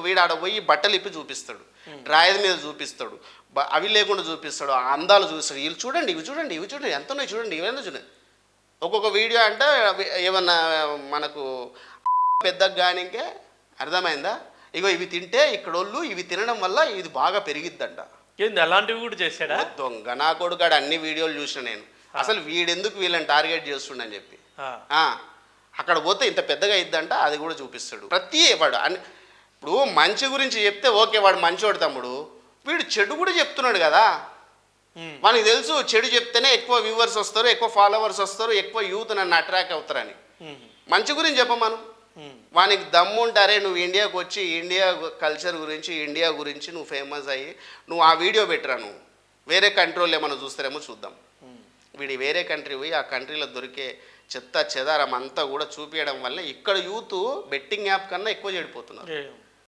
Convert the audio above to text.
వీడు ఆడ పోయి బట్టలు ఇప్పి చూపిస్తాడు, డ్రాయర్ మీద చూపిస్తాడు, అవి లేకుండా చూపిస్తాడు, ఆ అందాలు చూపిస్తాడు. వీళ్ళు చూడండి, ఇవి చూడండి, ఇవి చూడండి, ఎంత ఉన్నాయి చూడండి, ఇవేందో చూడండి. ఒక్కొక్క వీడియో అంటే ఏమన్నా మనకు పెద్దగా కానికే అర్థమైందా? ఇగో ఇవి తింటే ఇక్కడోళ్ళు ఇవి తినడం వల్ల ఇది బాగా పెరిగిద్దంట. ఏంది అలాంటివి కూడా చేశాడా? దొంగ నా కొడుకాడు అన్ని వీడియోలు చూసిన నేను. అసలు వీడెందుకు వీళ్ళని టార్గెట్ చేస్తుండని చెప్పి అక్కడ పోతే ఇంత పెద్దగా అయిద్దంట, అది కూడా చూపిస్తాడు. ప్రతి వాడు ఇప్పుడు మంచి గురించి చెప్తే ఓకే, వాడు మంచివాడు తమ్ముడు. వీడు చెడు కూడా చెప్తున్నాడు కదా, మనకి తెలుసు చెడు చెప్తేనే ఎక్కువ వ్యూవర్స్ వస్తారు, ఎక్కువ ఫాలోవర్స్ వస్తారు, ఎక్కువ యూత్ నన్ను అట్రాక్ట్ అవుతారని. మంచి గురించి చెప్పమను, వానికి దమ్ము ఉంటారే నువ్వు ఇండియాకి వచ్చి ఇండియా కల్చర్ గురించి ఇండియా గురించి నువ్వు ఫేమస్ అయ్యి నువ్వు ఆ వీడియో పెట్టరా, నువ్వు వేరే కంట్రీలో ఏమైనా చూస్తారేమో చూద్దాం. వీడి వేరే కంట్రీ పోయి ఆ కంట్రీలో దొరికే చెత్త చెదారం అంతా కూడా చూపించడం వల్ల ఇక్కడ యూత్ బెట్టింగ్ యాప్ కన్నా ఎక్కువ చెడిపోతున్నారు.